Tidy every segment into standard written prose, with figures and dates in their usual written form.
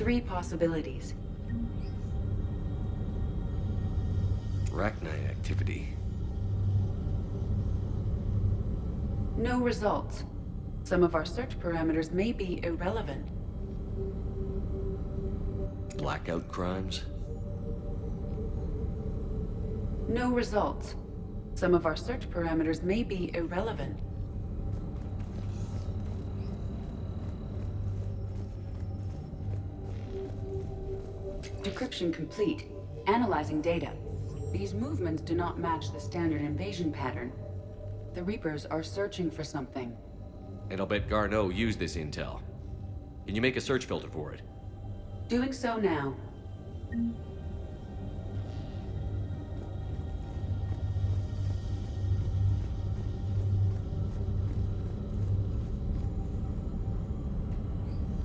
3 possibilities. Arachnite activity. No results. Some of our search parameters may be irrelevant. Blackout crimes. No results. Some of our search parameters may be irrelevant. Decryption complete. Analyzing data. These movements do not match the standard invasion pattern. The Reapers are searching for something. And I'll bet Garneau used this intel. Can you make a search filter for it? Doing so now.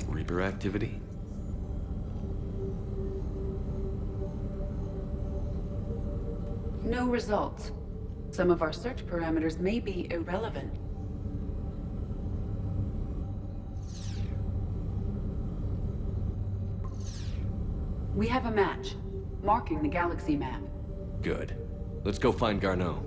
Reaper activity? No results. Some of our search parameters may be irrelevant. We have a match, marking the galaxy map. Good. Let's go find Garneau.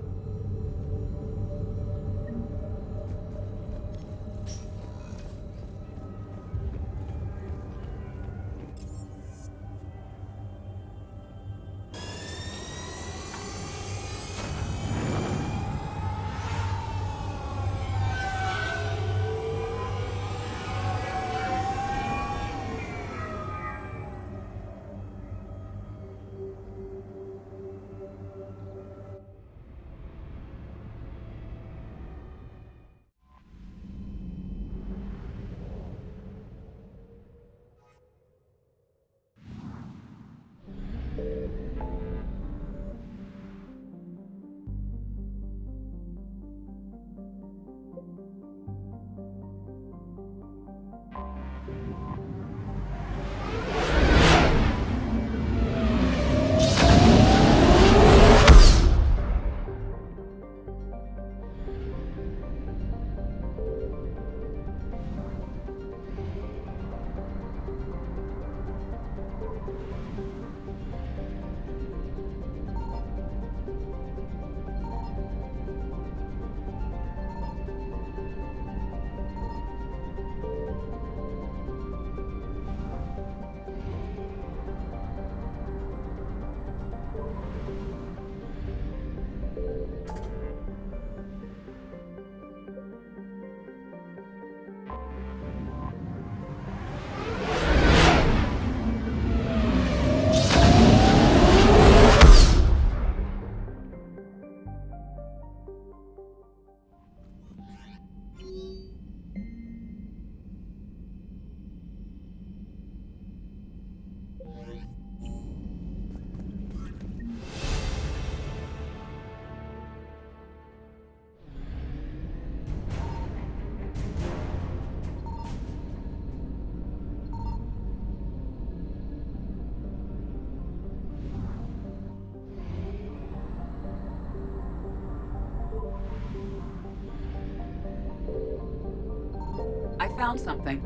I found something.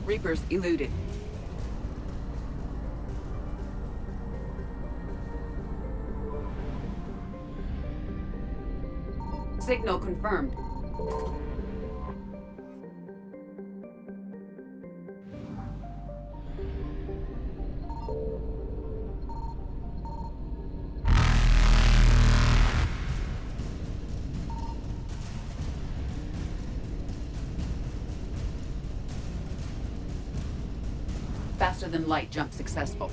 Reapers eluded. Signal confirmed. Faster than light jump successful.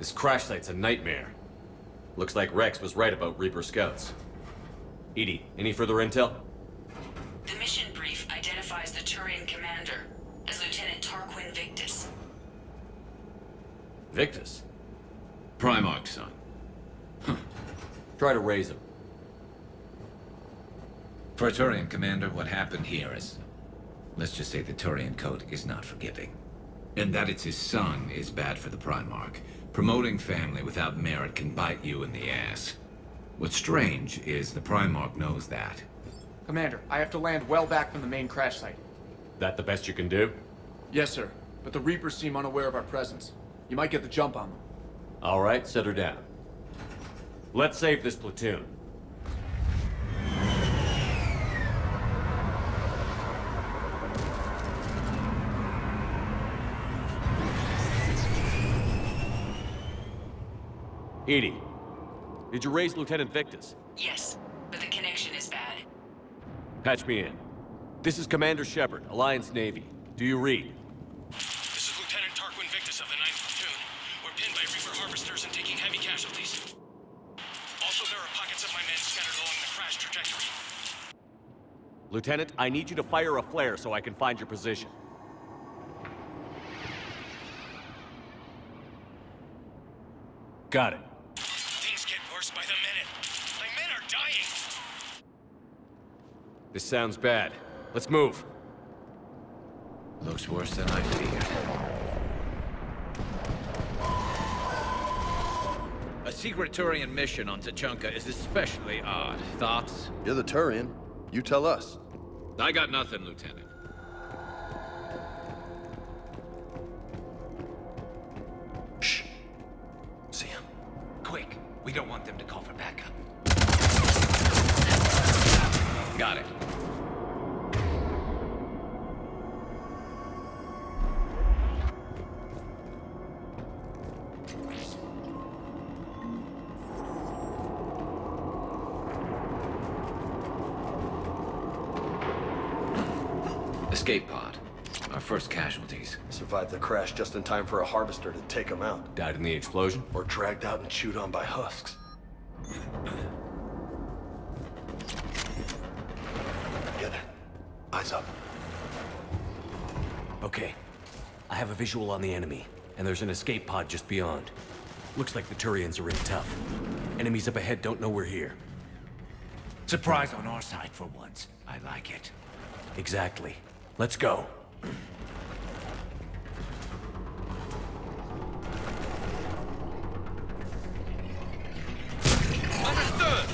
This crash site's a nightmare. Looks like Rex was right about Reaper scouts. Edie, any further intel? The mission brief identifies the Turian commander as Lieutenant Tarquin Victus. Victus? Primarch's son. Try to raise him. For a Turian commander, what happened here is... Let's just say the Turian code is not forgiving. And that it's his son is bad for the Primarch. Promoting family without merit can bite you in the ass. What's strange is the Primarch knows that. Commander, I have to land well back from the main crash site. That the best you can do? Yes, sir. But the Reapers seem unaware of our presence. You might get the jump on them. All right, set her down. Let's save this platoon. Edie, did you raise Lieutenant Victus? Yes, but the connection is bad. Patch me in. This is Commander Shepard, Alliance Navy. Do you read? This is Lieutenant Tarquin Victus of the 9th Platoon. We're pinned by Reaper harvesters and taking heavy casualties. Also, there are pockets of my men scattered along the crash trajectory. Lieutenant, I need you to fire a flare so I can find your position. Got it. Things get worse by the minute. My men are dying. This sounds bad. Let's move. Looks worse than I feared. A secret Turian mission on Tuchanka is especially odd. Thoughts? You're the Turian. You tell us. I got nothing, Lieutenant. Shh. See him. Quick, we don't want them to call for backup. Got it. Escape pod. Our first casualties. Survived the crash just in time for a harvester to take him out. Died in the explosion? Or dragged out and chewed on by husks. Get it. Eyes up. Okay. I have a visual on the enemy, and there's an escape pod just beyond. Looks like the Turians are in tough. Enemies up ahead don't know we're here. Surprise on our side for once. I like it. Exactly. Let's go. Understood!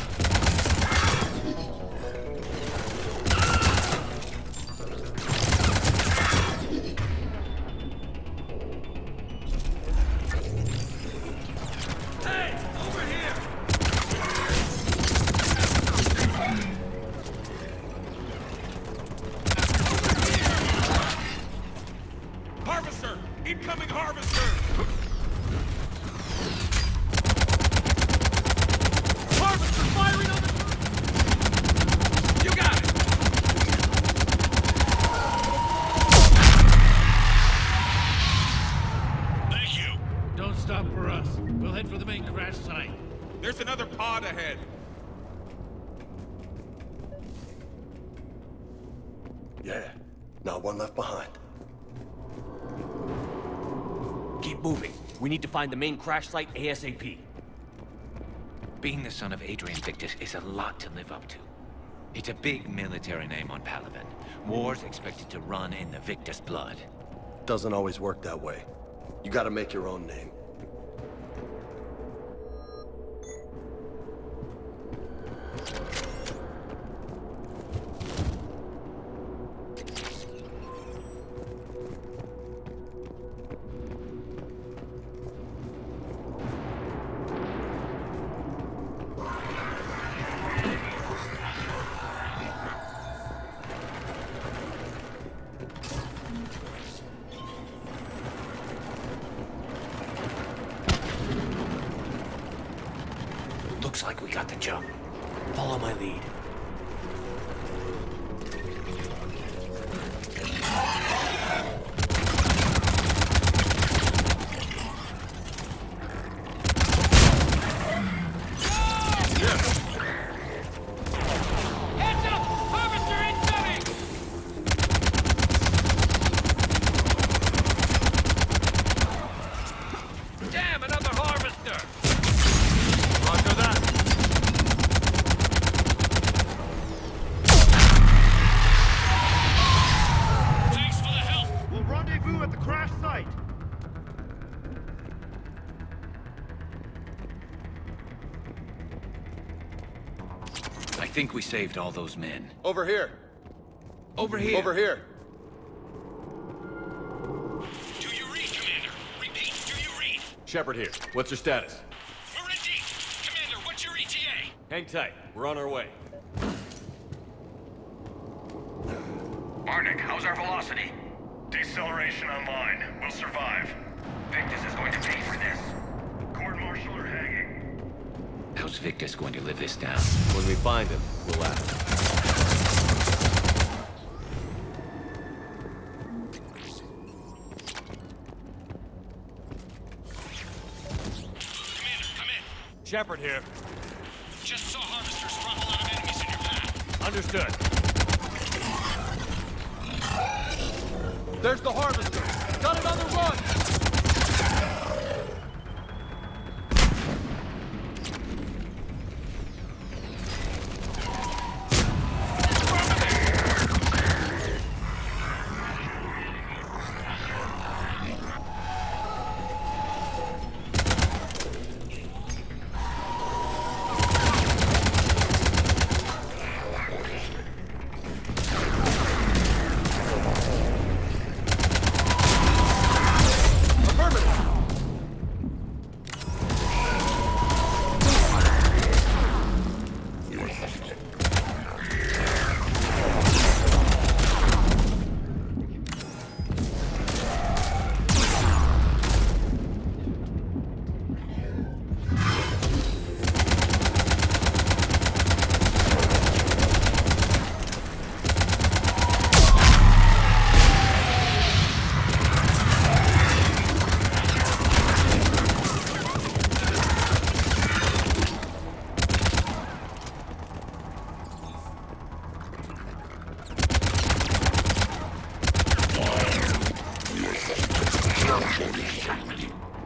Hey! Over here! Harvester! Incoming harvester! Harvester firing on the... You got it! Thank you. Don't stop for us. We'll head for the main crash site. There's another pod ahead. Yeah. Not one left behind. Keep moving. We need to find the main crash site ASAP. Being the son of Adrian Victus is a lot to live up to. It's a big military name on Palaven. War's expected to run in the Victus blood. Doesn't always work that way. You gotta make your own name. Looks like we got the jump. Follow my lead. think we saved all those men. Over here. Over here. Over here. Do you read, Commander? Repeat, do you read? Shepard here. What's your status? We're in deep. Commander, what's your ETA? Hang tight. We're on our way. Arnik, how's our velocity? Deceleration online. We'll survive. Victus is going to pay for this. Court-martial or hanging? How's Victus going to live this down? When we find him, we'll ask. Commander, come in. Shepard here. Just saw harvesters drop a lot of enemies in your path. Understood. There's the harvester. Got it on the run.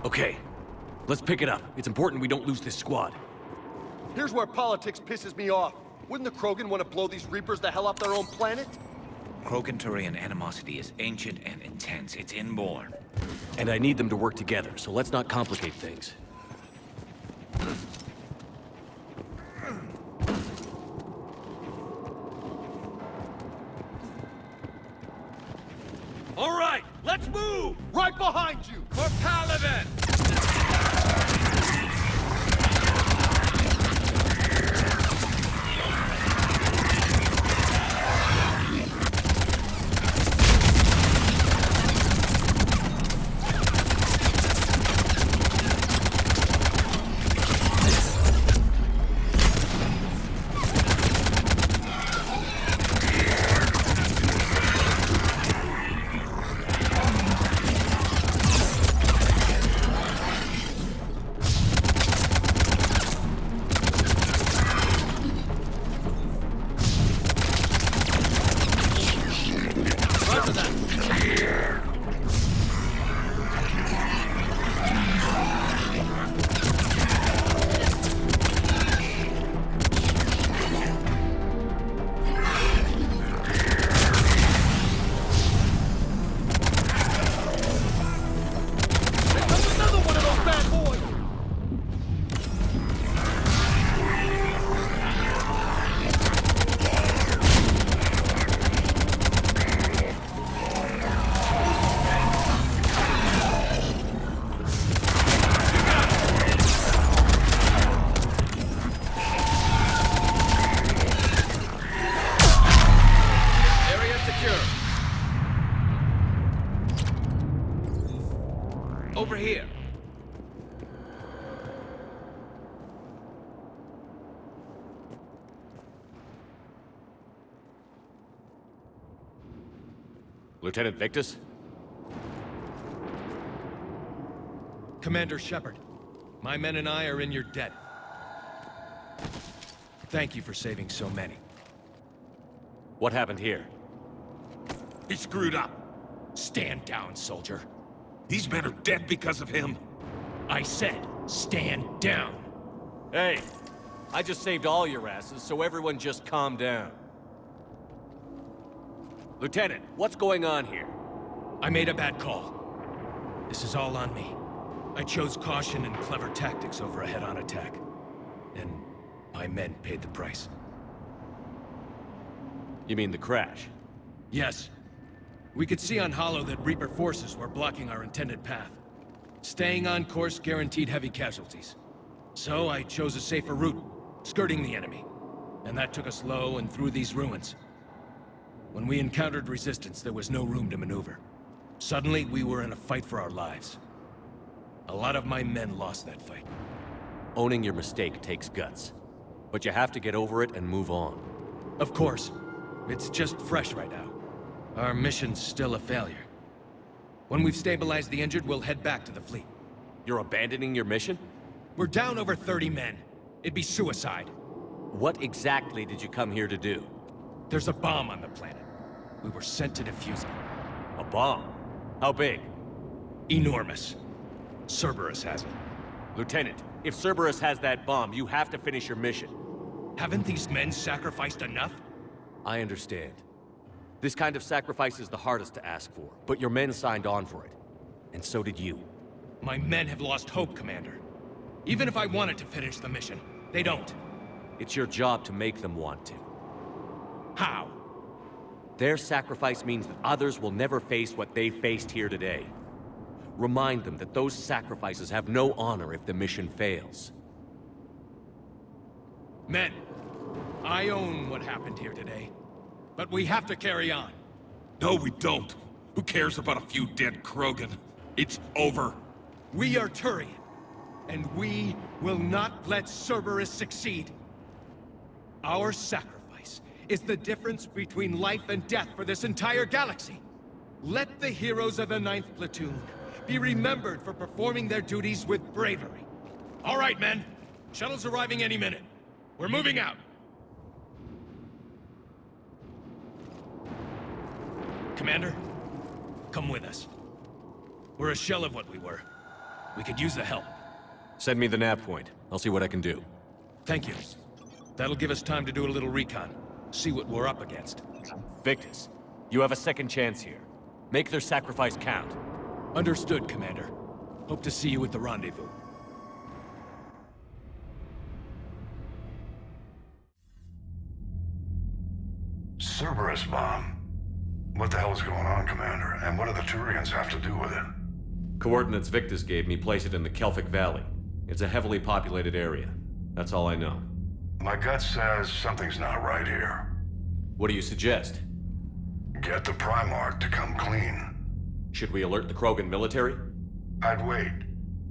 Okay. Let's pick it up. It's important we don't lose this squad. Here's where politics pisses me off. Wouldn't the Krogan want to blow these Reapers the hell off their own planet? Krogan-Turian animosity is ancient and intense. It's inborn. And I need them to work together, so let's not complicate things. All right, let's move! Right behind you! For Paladin! Over here. Lieutenant Victus? Commander Shepard, my men and I are in your debt. Thank you for saving so many. What happened here? He screwed up. Stand down, soldier. These men are dead because of him. I said, stand down. Hey, I just saved all your asses, so everyone just calm down. Lieutenant, what's going on here? I made a bad call. This is all on me. I chose caution and clever tactics over a head-on attack. And my men paid the price. You mean the crash? Yes. We could see on Hollow that Reaper forces were blocking our intended path. Staying on course guaranteed heavy casualties. So I chose a safer route, skirting the enemy. And that took us low and through these ruins. When we encountered resistance, there was no room to maneuver. Suddenly, we were in a fight for our lives. A lot of my men lost that fight. Owning your mistake takes guts. But you have to get over it and move on. Of course. It's just fresh right now. Our mission's still a failure. When we've stabilized the injured, we'll head back to the fleet. You're abandoning your mission? We're down over 30 men. It'd be suicide. What exactly did you come here to do? There's a bomb on the planet. We were sent to defuse it. A bomb? How big? Enormous. Cerberus has it. Lieutenant, if Cerberus has that bomb, you have to finish your mission. Haven't these men sacrificed enough? I understand. This kind of sacrifice is the hardest to ask for, but your men signed on for it. And so did you. My men have lost hope, Commander. Even if I wanted to finish the mission, they don't. It's your job to make them want to. How? Their sacrifice means that others will never face what they faced here today. Remind them that those sacrifices have no honor if the mission fails. Men, I own what happened here today. But we have to carry on. No, we don't. Who cares about a few dead Krogan? It's over. We are Turian, and we will not let Cerberus succeed. Our sacrifice is the difference between life and death for this entire galaxy. Let the heroes of the 9th Platoon be remembered for performing their duties with bravery. All right, men. Shuttle's arriving any minute. We're moving out. Commander, come with us. We're a shell of what we were. We could use the help. Send me the nav point. I'll see what I can do. Thank you. That'll give us time to do a little recon. See what we're up against. Victus, you have a second chance here. Make their sacrifice count. Understood, Commander. Hope to see you at the rendezvous. Cerberus bomb. What the hell is going on, Commander? And what do the Turians have to do with it? Coordinates Victus gave me place it in the Kelphic Valley. It's a heavily populated area. That's all I know. My gut says something's not right here. What do you suggest? Get the Primarch to come clean. Should we alert the Krogan military? I'd wait.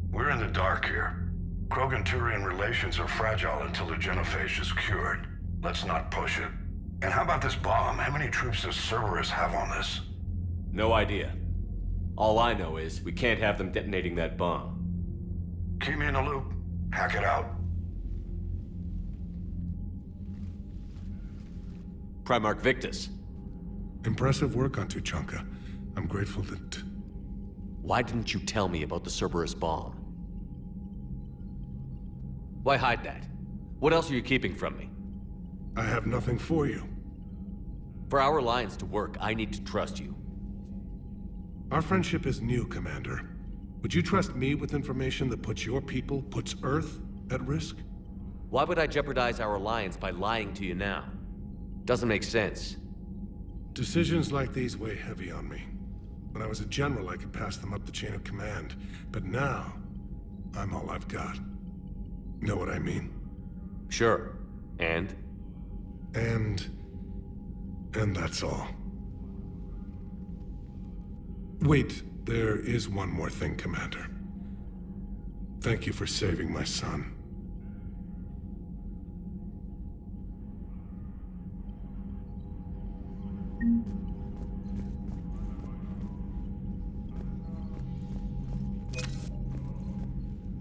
We're in the dark here. Krogan-Turian relations are fragile until the genophage is cured. Let's not push it. And how about this bomb? How many troops does Cerberus have on this? No idea. All I know is we can't have them detonating that bomb. Keep me in the loop. Hack it out. Primarch Victus. Impressive work on Tuchanka. I'm grateful that... Why didn't you tell me about the Cerberus bomb? Why hide that? What else are you keeping from me? I have nothing for you. For our alliance to work, I need to trust you. Our friendship is new, Commander. Would you trust me with information that puts your people, puts Earth, at risk? Why would I jeopardize our alliance by lying to you now? Doesn't make sense. Decisions like these weigh heavy on me. When I was a general, I could pass them up the chain of command. But now, I'm all I've got. Know what I mean? Sure. And that's all. Wait, there is one more thing, Commander. Thank you for saving my son.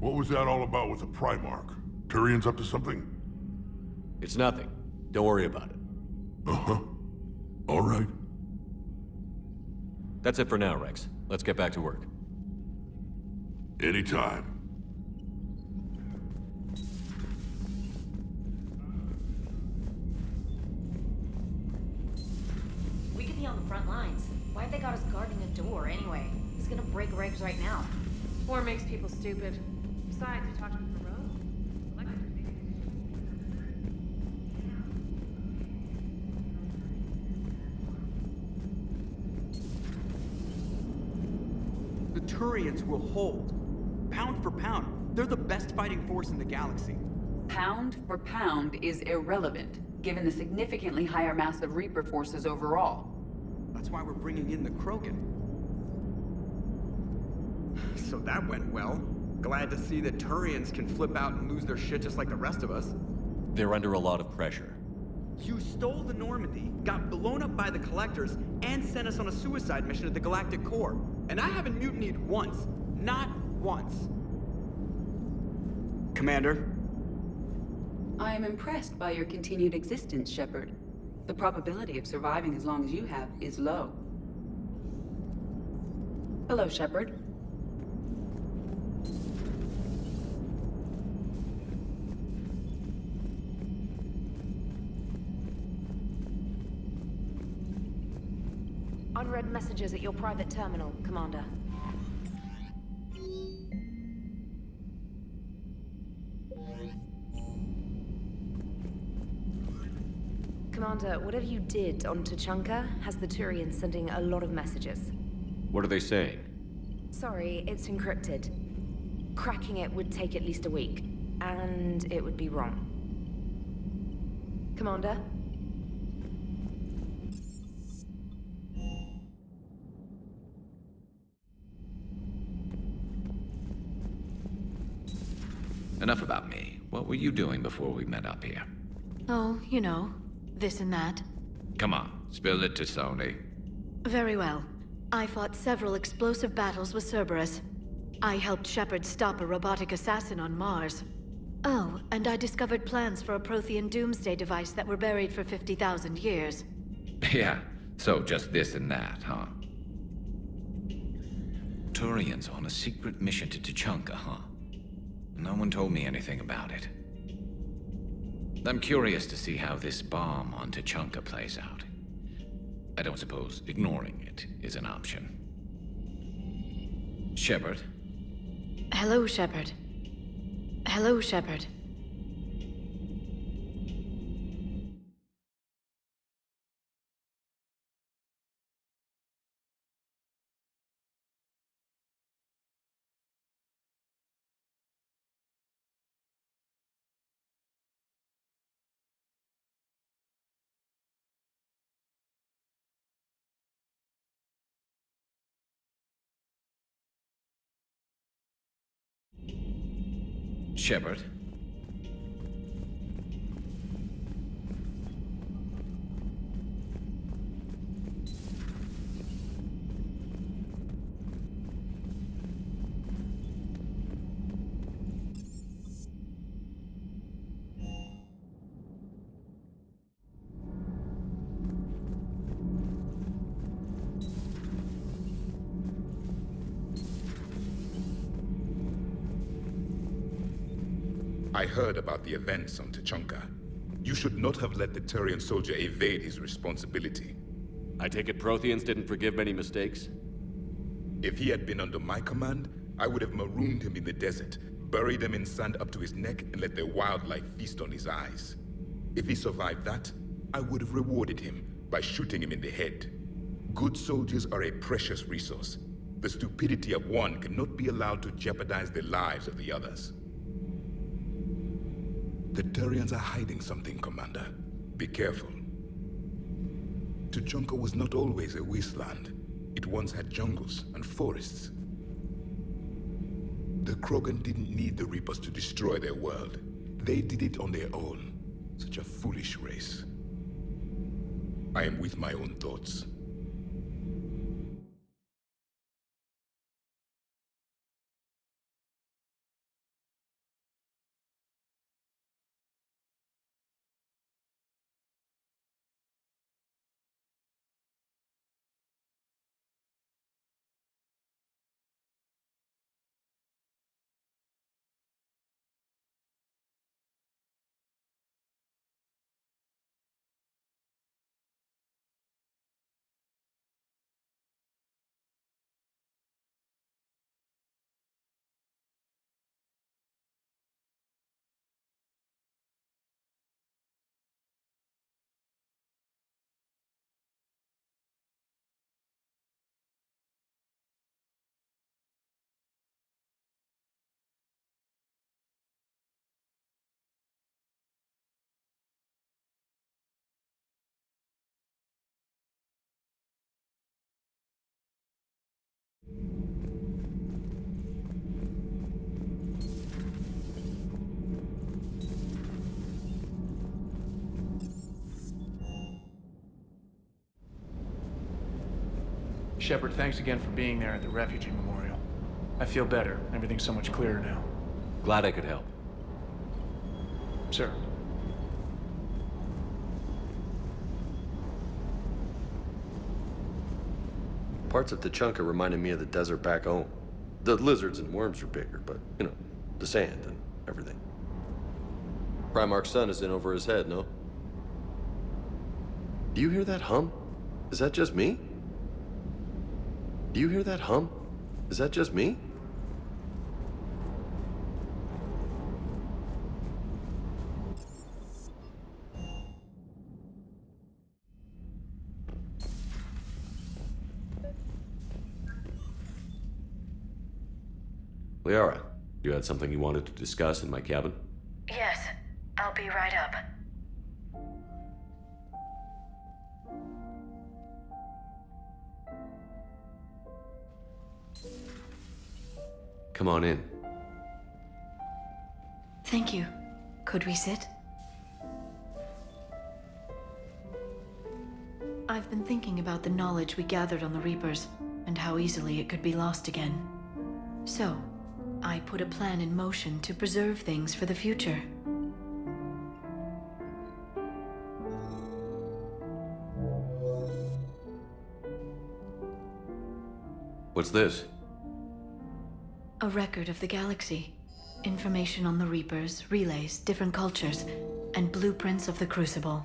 What was that all about with the Primarch? Turian's up to something? It's nothing. Don't worry about it. Uh-huh. All right. That's it for now, Rex. Let's get back to work. Anytime. We could be on the front lines. Why have they got us guarding a door anyway? He's gonna break regs right now. War makes people stupid. Besides, we talked to him for Rose. Turians will hold. Pound for pound, they're the best fighting force in the galaxy. Pound for pound is irrelevant, given the significantly higher mass of Reaper forces overall. That's why we're bringing in the Krogan. So that went well. Glad to see that Turians can flip out and lose their shit just like the rest of us. They're under a lot of pressure. You stole the Normandy, got blown up by the Collectors, and sent us on a suicide mission at the Galactic Core. And I haven't mutinied once. Not once. Commander? I am impressed by your continued existence, Shepard. The probability of surviving as long as you have is low. Hello, Shepard. Unread messages at your private terminal, Commander. Commander, whatever you did on Tuchanka has the Turians sending a lot of messages. What are they saying? Sorry, it's encrypted. Cracking it would take at least a week, and it would be wrong. Commander? Enough about me. What were you doing before we met up here? Oh, you know, this and that. Come on, spill it to Sony. Very well. I fought several explosive battles with Cerberus. I helped Shepard stop a robotic assassin on Mars. Oh, and I discovered plans for a Prothean doomsday device that were buried for 50,000 years. Yeah, so just this and that, huh? Turians on a secret mission to Tuchanka, huh? No one told me anything about it. I'm curious to see how this bomb on Tuchanka plays out. I don't suppose ignoring it is an option. Shepard? Hello, Shepard. Hello, Shepard. Shepard? I heard about the events on Tuchanka. You should not have let the Turian soldier evade his responsibility. I take it Protheans didn't forgive many mistakes? If he had been under my command, I would have marooned him in the desert, buried him in sand up to his neck, and let the wildlife feast on his eyes. If he survived that, I would have rewarded him by shooting him in the head. Good soldiers are a precious resource. The stupidity of one cannot be allowed to jeopardize the lives of the others. The Turians are hiding something, Commander. Be careful. Tuchanka was not always a wasteland. It once had jungles and forests. The Krogan didn't need the Reapers to destroy their world. They did it on their own. Such a foolish race. I am with my own thoughts. Shepard, thanks again for being there at the refugee memorial. I feel better. Everything's so much clearer now. Glad I could help. Sir. Parts of Tuchanka reminded me of the desert back home. The lizards and worms are bigger, but, you know, the sand and everything. Primarch's sun is in over his head, no? Do you hear that hum? Is that just me? Do you hear that hum? Is that just me? Liara, you had something you wanted to discuss in my cabin? Yes, I'll be right up. Come on in. Thank you. Could we sit? I've been thinking about the knowledge we gathered on the Reapers, and how easily it could be lost again. So, I put a plan in motion to preserve things for the future. What's this? A record of the galaxy. Information on the Reapers, relays, different cultures, and blueprints of the Crucible.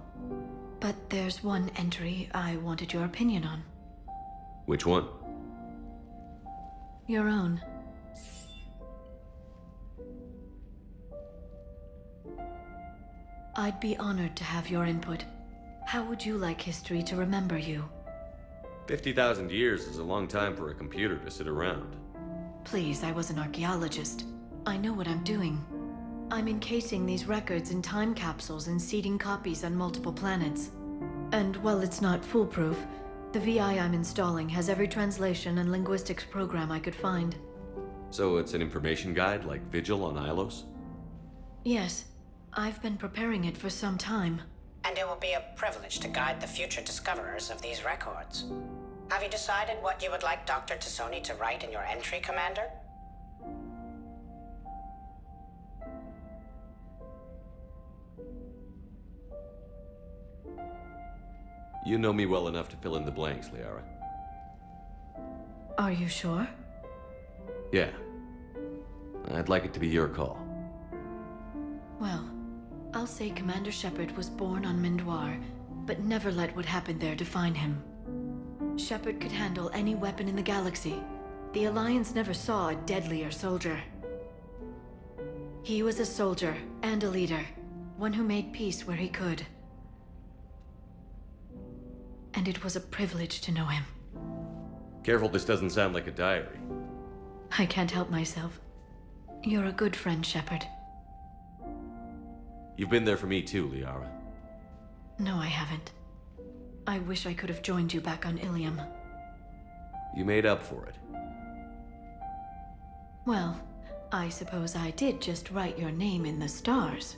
But there's one entry I wanted your opinion on. Which one? Your own. I'd be honored to have your input. How would you like history to remember you? 50,000 years is a long time for a computer to sit around. Please, I was an archaeologist. I know what I'm doing. I'm encasing these records in time capsules and seeding copies on multiple planets. And while it's not foolproof, the VI I'm installing has every translation and linguistics program I could find. So it's an information guide like Vigil on Ilos? Yes, I've been preparing it for some time. And it will be a privilege to guide the future discoverers of these records. Have you decided what you would like Dr. Tassoni to write in your entry, Commander? You know me well enough to fill in the blanks, Liara. Are you sure? Yeah. I'd like it to be your call. Well, I'll say Commander Shepard was born on Mindoir, but never let what happened there define him. Shepard could handle any weapon in the galaxy. The Alliance never saw a deadlier soldier. He was a soldier and a leader, one who made peace where he could. And it was a privilege to know him. Careful, this doesn't sound like a diary. I can't help myself. You're a good friend, Shepard. You've been there for me too, Liara. No, I haven't. I wish I could have joined you back on Ilium. You made up for it. Well, I suppose I did just write your name in the stars.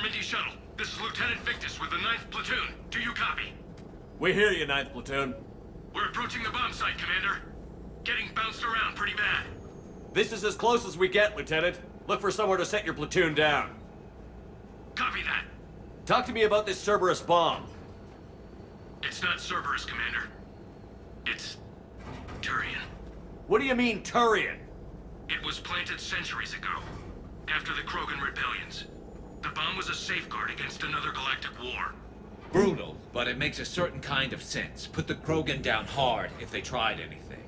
Normandy shuttle. This is Lieutenant Victus with the 9th Platoon. Do you copy? We hear you, 9th Platoon. We're approaching the bomb site, Commander. Getting bounced around pretty bad. This is as close as we get, Lieutenant. Look for somewhere to set your platoon down. Copy that. Talk to me about this Cerberus bomb. It's not Cerberus, Commander. It's Turian. What do you mean, Turian? It was planted centuries ago, after the Krogan rebellions. The bomb was a safeguard against another galactic war. Brutal, but it makes a certain kind of sense. Put the Krogan down hard if they tried anything.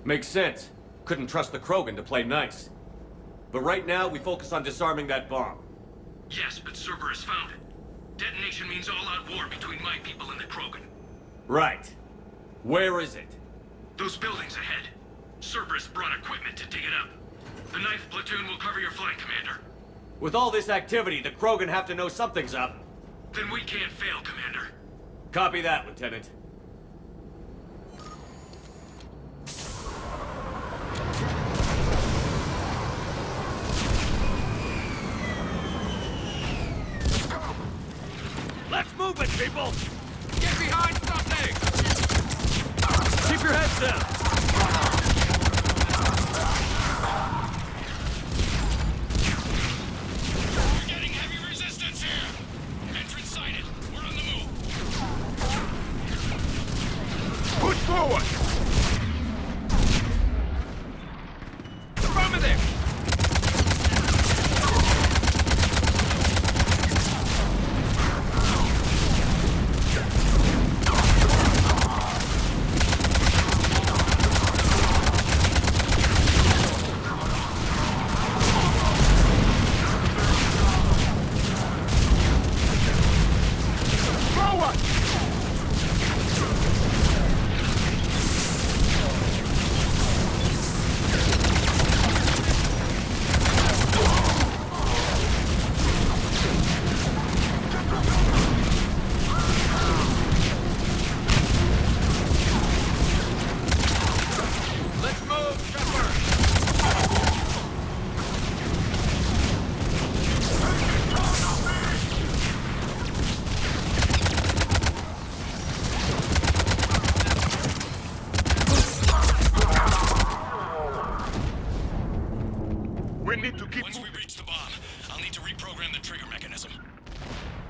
Makes sense. Couldn't trust the Krogan to play nice. But right now, we focus on disarming that bomb. Yes, but Cerberus found it. Detonation means all-out war between my people and the Krogan. Right. Where is it? Those buildings ahead. Cerberus brought equipment to dig it up. The 9th Platoon will cover your flank, Commander. With all this activity, the Krogan have to know something's up. Then we can't fail, Commander. Copy that, Lieutenant. Let's move it, people! Get behind something! Keep your heads down! We're getting heavy resistance here! Entrance sighted. We're on the move. Push forward! Affirmative!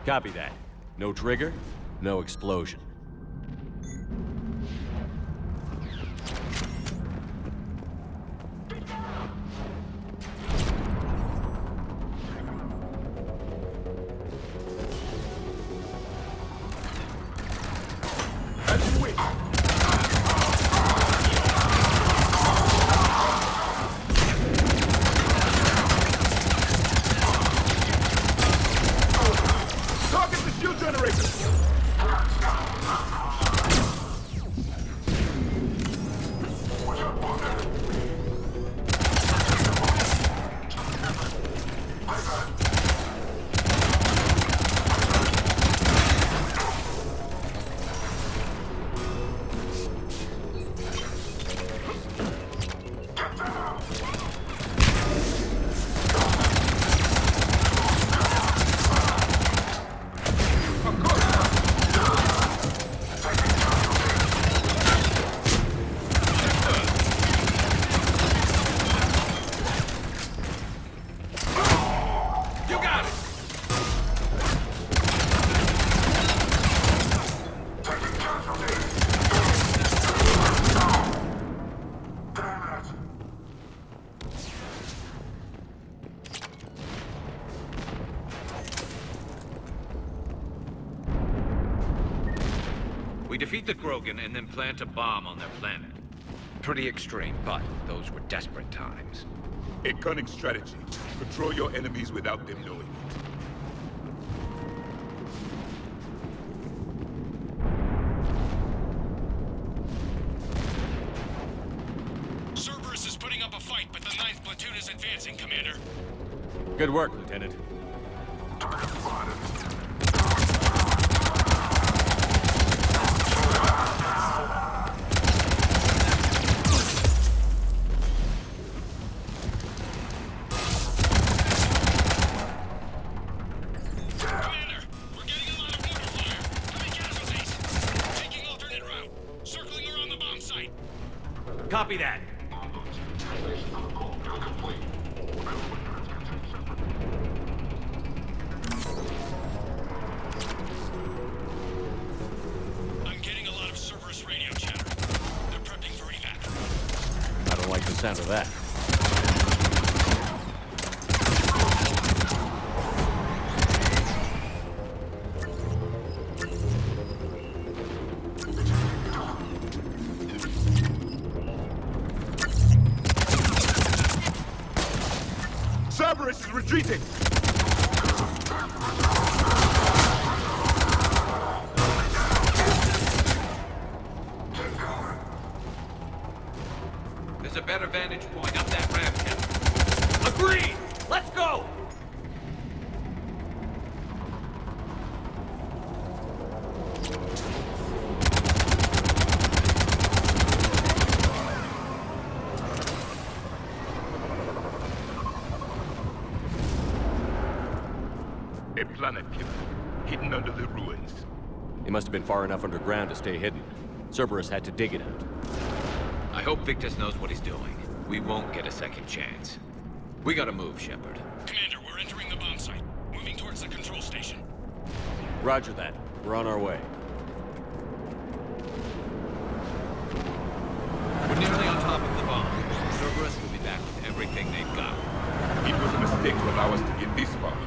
Copy that. No trigger, no explosion. We defeat the Krogan and then plant a bomb on their planet. Pretty extreme, but those were desperate times. A cunning strategy. Control your enemies without them knowing it. Cerberus is putting up a fight, but the 9th Platoon is advancing, Commander. Good work, Lieutenant. Copy that. I'm getting a lot of Cerberus radio chatter. They're prepping for evac. I don't like the sound of that. Cerberus is retreating! There's a better vantage point up that ramp, Captain. Agreed! Let's go! A planet killer, hidden under the ruins. It must have been far enough underground to stay hidden. Cerberus had to dig it out. I hope Victus knows what he's doing. We won't get a second chance. We gotta move, Shepard. Commander, we're entering the bomb site. Moving towards the control station. Roger that. We're on our way. We're nearly on top of the bomb. Cerberus will be back with everything they've got. It was a mistake to allow us to get this far.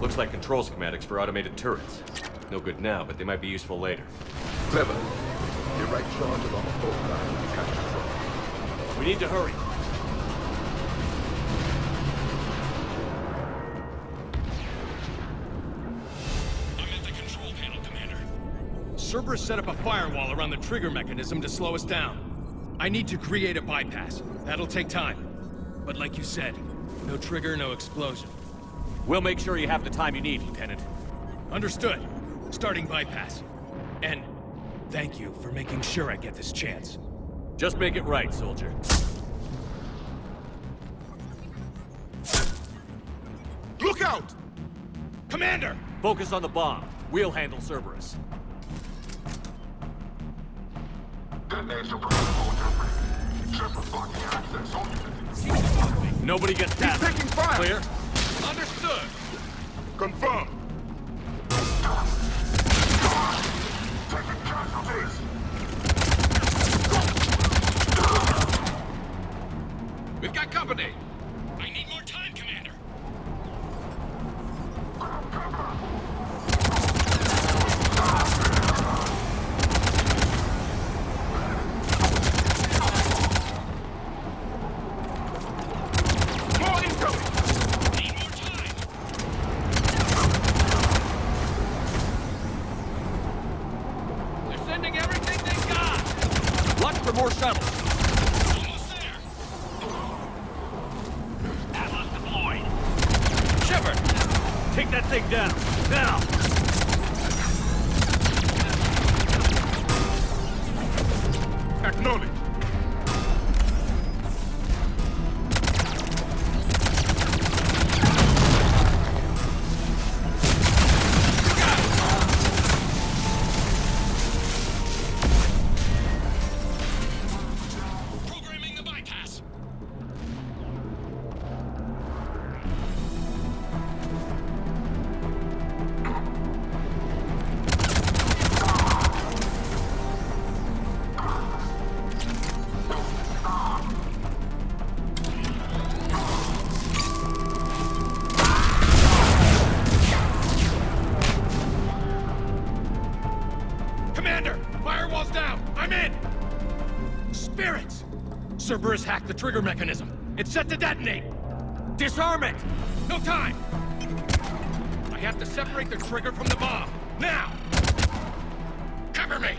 Looks like control schematics for automated turrets. No good now, but they might be useful later. Clever. The right charge along the fault line to catch control. We need to hurry. I'm at the control panel, Commander. Cerberus set up a firewall around the trigger mechanism to slow us down. I need to create a bypass. That'll take time. But like you said, no trigger, no explosion. We'll make sure you have the time you need, Lieutenant. Understood. Starting bypass. And thank you for making sure I get this chance. Just make it right, soldier. Look out! Commander! Focus on the bomb. We'll handle Cerberus. Nobody gets past. He's taking fire! Clear? Understood! Confirmed! We've got company! I need more time, Commander. More incoming! Need more time. They're sending everything they got! Watch for more shuttles. Almost there. Atlas deployed. Shepard! Take that thing down. Now! Acknowledge. Programming the bypass. Commander! Firewall's down! I'm in! Spirits! Cerberus hacked the trigger mechanism. It's set to detonate! Disarm it! No time! I have to separate the trigger from the bomb. Now! Cover me!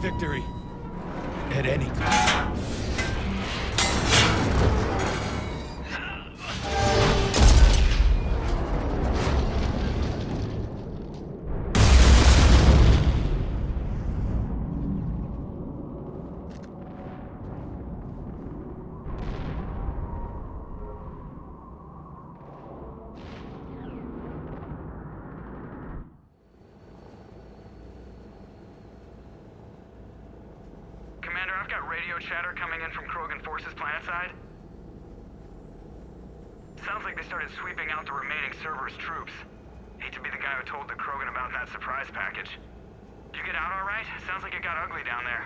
Victory. At any cost. Commander, I've got radio chatter coming in from Krogan forces planetside. Sounds like they started sweeping out the remaining Cerberus troops. Hate to be the guy who told the Krogan about that surprise package. You get out all right? Sounds like it got ugly down there.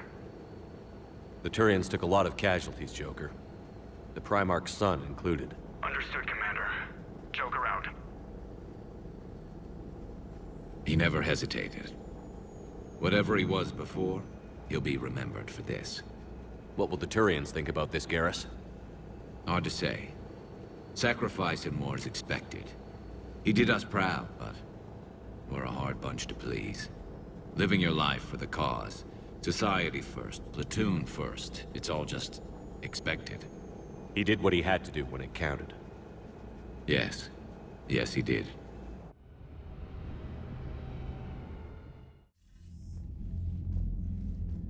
The Turians took a lot of casualties, Joker. The Primarch's son included. Understood, Commander. Joker out. He never hesitated. Whatever he was before, he'll be remembered for this. What will the Turians think about this, Garrus? Hard to say. Sacrifice in war is expected. He did us proud, but we're a hard bunch to please. Living your life for the cause. Society first, platoon first. It's all just expected. He did what he had to do when it counted. Yes. Yes, he did.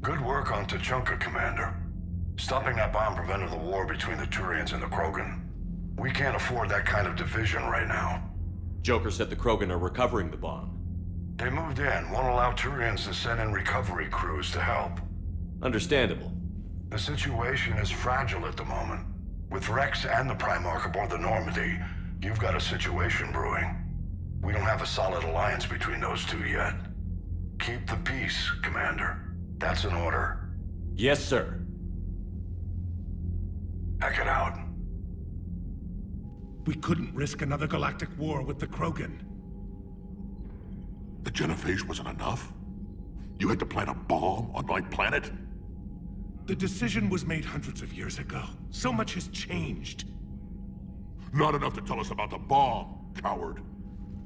Good work on Tuchanka, Commander. Stopping that bomb prevented the war between the Turians and the Krogan. We can't afford that kind of division right now. Joker said the Krogan are recovering the bomb. They moved in, won't allow Turians to send in recovery crews to help. Understandable. The situation is fragile at the moment. With Rex and the Primarch aboard the Normandy, you've got a situation brewing. We don't have a solid alliance between those two yet. Keep the peace, Commander. That's an order. Yes, sir. Heck it out. We couldn't risk another galactic war with the Krogan. The genophage wasn't enough? You had to plant a bomb on my planet? The decision was made hundreds of years ago. So much has changed. Not enough to tell us about the bomb, coward.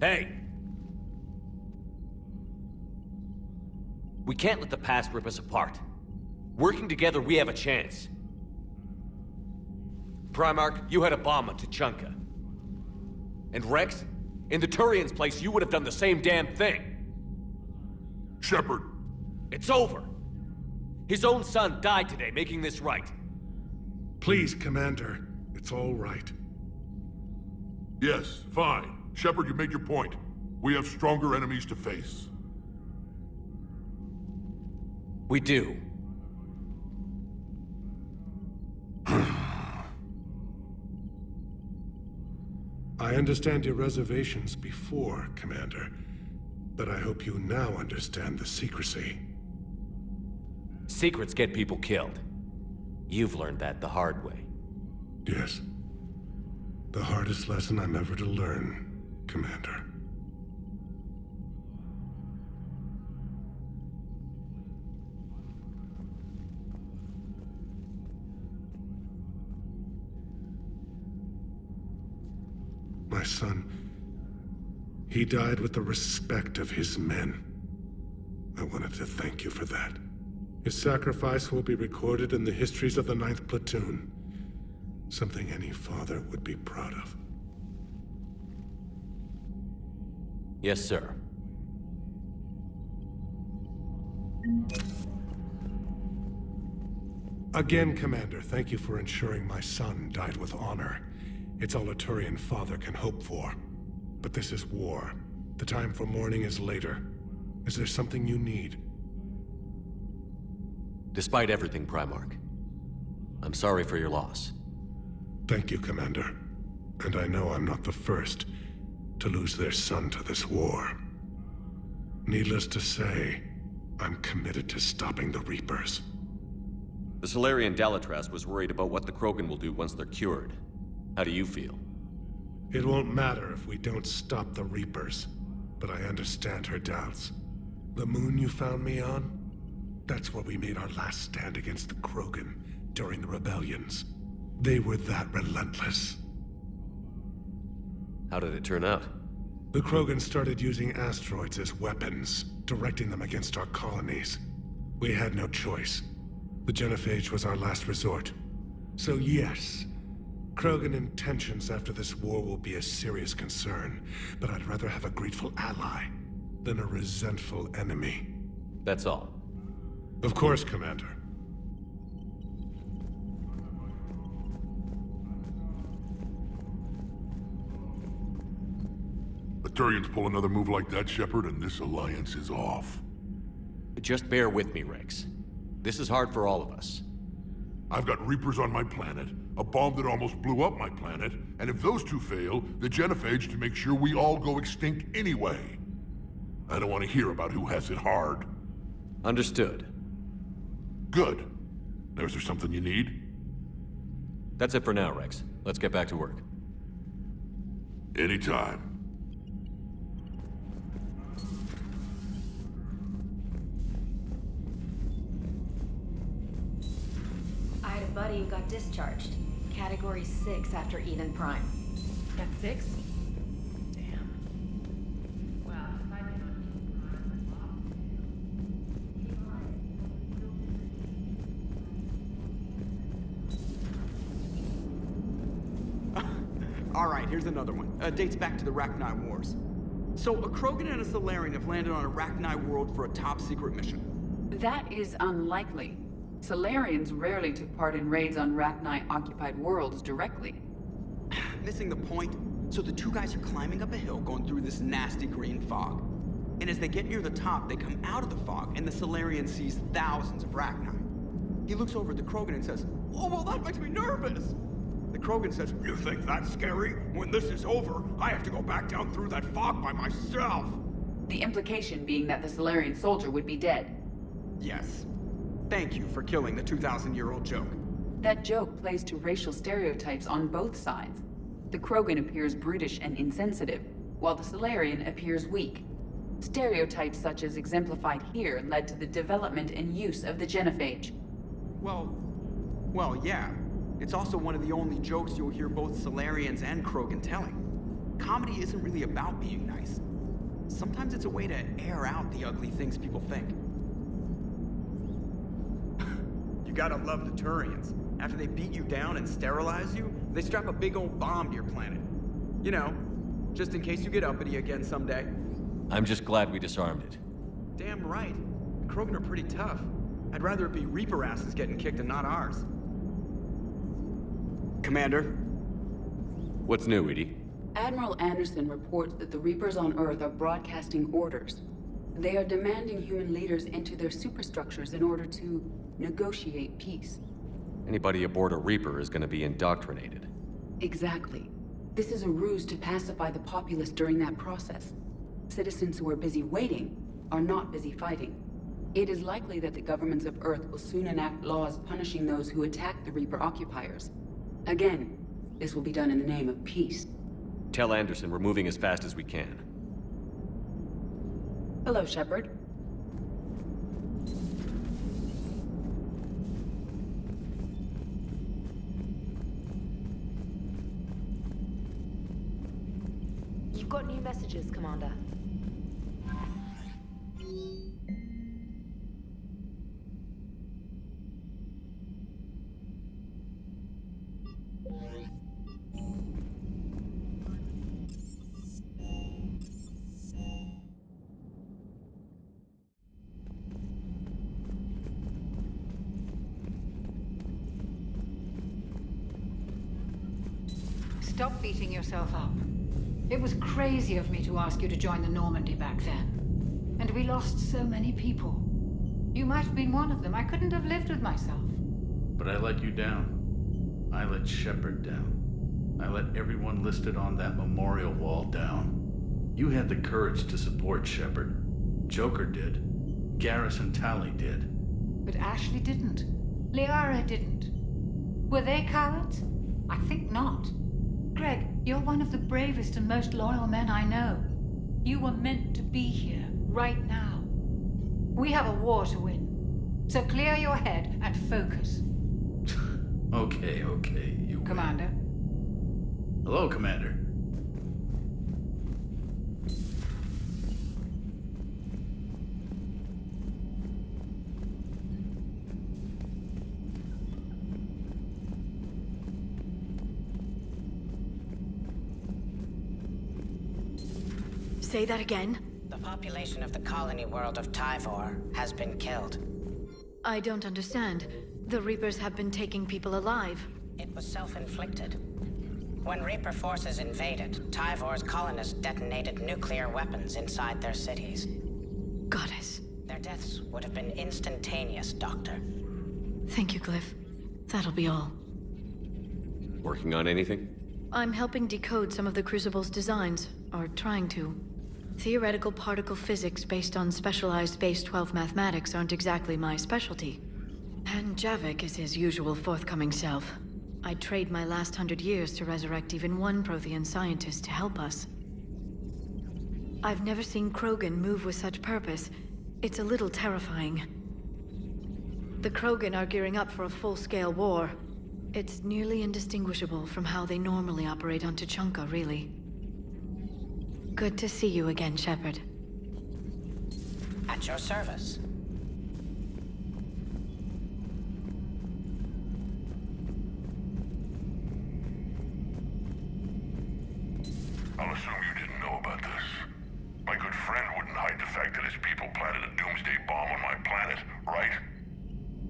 Hey! We can't let the past rip us apart. Working together, we have a chance. Primarch, you had a bomb on Tuchanka. And Rex, in the Turians' place, you would have done the same damn thing. Shepard. It's over. His own son died today, making this right. Please, Commander. It's all right. Yes, fine. Shepard, you made your point. We have stronger enemies to face. We do. I understand your reservations before, Commander. But I hope you now understand the secrecy. Secrets get people killed. You've learned that the hard way. Yes. The hardest lesson I'm ever to learn, Commander. My son, he died with the respect of his men. I wanted to thank you for that. His sacrifice will be recorded in the histories of the 9th Platoon. Something any father would be proud of. Yes, sir. Again, Commander, thank you for ensuring my son died with honor. It's all a Turian father can hope for. But this is war. The time for mourning is later. Is there something you need? Despite everything, Primarch, I'm sorry for your loss. Thank you, Commander. And I know I'm not the first to lose their son to this war. Needless to say, I'm committed to stopping the Reapers. The Solarian Dalatras was worried about what the Krogan will do once they're cured. How do you feel? It won't matter if we don't stop the Reapers, but I understand her doubts. The moon you found me on? That's where we made our last stand against the Krogan during the rebellions. They were that relentless. How did it turn out? The Krogan started using asteroids as weapons, directing them against our colonies. We had no choice. The Genophage was our last resort. So yes, Krogan intentions after this war will be a serious concern, but I'd rather have a grateful ally than a resentful enemy. That's all. Of course, Commander. The Turians pull another move like that, Shepard, and this alliance is off. Just bear with me, Rex. This is hard for all of us. I've got Reapers on my planet, a bomb that almost blew up my planet, and if those two fail, the Genophage to make sure we all go extinct anyway. I don't want to hear about who has it hard. Understood. Good. Now, is there something you need? That's it for now, Rex. Let's get back to work. Anytime. I had a buddy who got discharged. Category 6 after Eden Prime. That's 6? Damn. Well, if I did on Eden Prime, Alright, here's another one. Dates back to the Rachni Wars. So, a Krogan and a Solarian have landed on a Rachni world for a top-secret mission. That is unlikely. Solarians rarely took part in raids on Rachni-occupied worlds directly. Missing the point? So the two guys are climbing up a hill going through this nasty green fog. And as they get near the top, they come out of the fog, and the Solarian sees thousands of Rachni. He looks over at the Krogan and says, "Oh, well, that makes me nervous!" The Krogan says, "You think that's scary? When this is over, I have to go back down through that fog by myself!" The implication being that the Solarian soldier would be dead. Yes. Thank you for killing the 2,000-year-old joke. That joke plays to racial stereotypes on both sides. The Krogan appears brutish and insensitive, while the Solarian appears weak. Stereotypes such as exemplified here led to the development and use of the Genophage. Well, yeah. It's also one of the only jokes you'll hear both Solarians and Krogan telling. Comedy isn't really about being nice. Sometimes it's a way to air out the ugly things people think. You gotta love the Turians. After they beat you down and sterilize you, they strap a big old bomb to your planet. You know, just in case you get uppity again someday. I'm just glad we disarmed it. Damn right. The Krogan are pretty tough. I'd rather it be Reaper asses getting kicked and not ours. Commander? What's new, Edie? Admiral Anderson reports that the Reapers on Earth are broadcasting orders. They are demanding human leaders enter their superstructures in order to negotiate peace. Anybody aboard a Reaper is gonna be indoctrinated. Exactly. This is a ruse to pacify the populace during that process. Citizens who are busy waiting are not busy fighting. It is likely that the governments of Earth will soon enact laws punishing those who attack the Reaper occupiers. Again, this will be done in the name of peace. Tell Anderson we're moving as fast as we can. Hello, Shepard. You've got new messages, Commander. Stop beating yourself up. It was crazy of me to ask you to join the Normandy back then. And we lost so many people. You might have been one of them. I couldn't have lived with myself. But I let you down. I let Shepard down. I let everyone listed on that memorial wall down. You had the courage to support Shepard. Joker did. Garrus and Tali did. But Ashley didn't. Liara didn't. Were they cowards? I think not. Greg, you're one of the bravest and most loyal men I know. You were meant to be here, right now. We have a war to win. So clear your head and focus. Okay, you win. Commander. Hello, Commander. Say that again? The population of the colony world of Tyvor has been killed. I don't understand. The Reapers have been taking people alive. It was self-inflicted. When Reaper forces invaded, Tyvor's colonists detonated nuclear weapons inside their cities. Goddess. Their deaths would have been instantaneous, Doctor. Thank you, Glyph. That'll be all. Working on anything? I'm helping decode some of the Crucible's designs, or trying to. Theoretical particle physics based on specialized base 12 mathematics aren't exactly my specialty. And Javik is his usual forthcoming self. I'd trade my last 100 years to resurrect even one Prothean scientist to help us. I've never seen Krogan move with such purpose. It's a little terrifying. The Krogan are gearing up for a full-scale war. It's nearly indistinguishable from how they normally operate on Tuchanka, really. Good to see you again, Shepard. At your service. I'll assume you didn't know about this. My good friend wouldn't hide the fact that his people planted a doomsday bomb on my planet, right?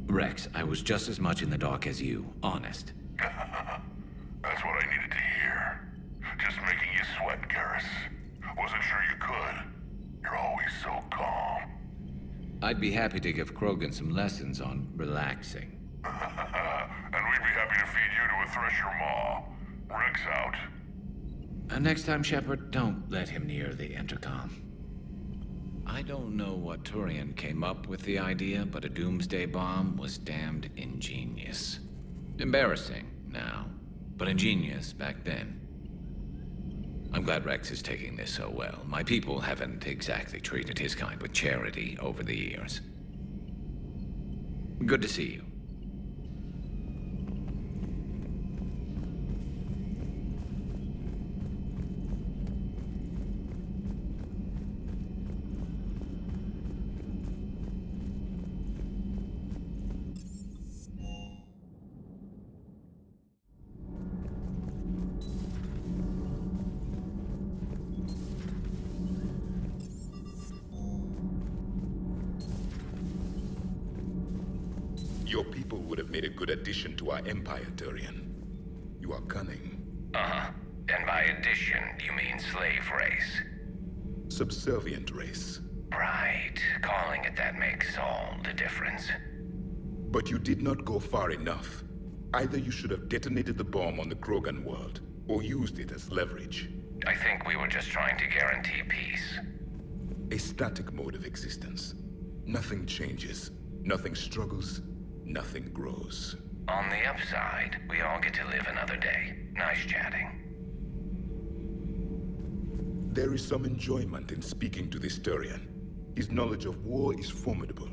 Rex, I was just as much in the dark as you, honest. That's what I needed to hear. Just making you sweat, Garrus. Wasn't sure you could. You're always so calm. I'd be happy to give Krogan some lessons on relaxing. And we'd be happy to feed you to a thresher maw. Rex out. Next time, Shepard, don't let him near the intercom. I don't know what Turian came up with the idea, but a doomsday bomb was damned ingenious. Embarrassing now, but ingenious back then. I'm glad Rex is taking this so well. My people haven't exactly treated his kind with charity over the years. Good to see you. Your people would have made a good addition to our empire, Turian. You are cunning. Uh-huh. And by addition, you mean slave race? Subservient race. Right. Calling it that makes all the difference. But you did not go far enough. Either you should have detonated the bomb on the Krogan world, or used it as leverage. I think we were just trying to guarantee peace. A static mode of existence. Nothing changes, nothing struggles, nothing grows. On the upside, we all get to live another day. Nice chatting. There is some enjoyment in speaking to this Turian. His knowledge of war is formidable,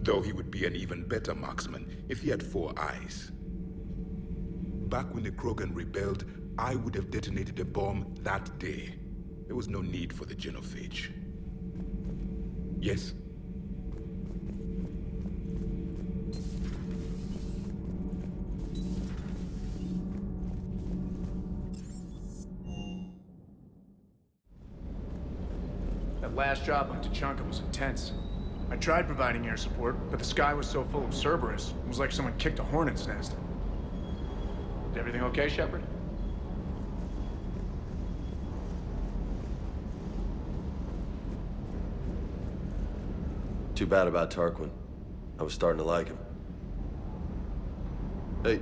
though he would be an even better marksman if he had 4 eyes. Back when the Krogan rebelled, I would have detonated a bomb that day. There was no need for the genophage. Yes? That last job on Tuchanka was intense. I tried providing air support, but the sky was so full of Cerberus, it was like someone kicked a hornet's nest. Is everything okay, Shepard? Too bad about Tarquin. I was starting to like him. Hey,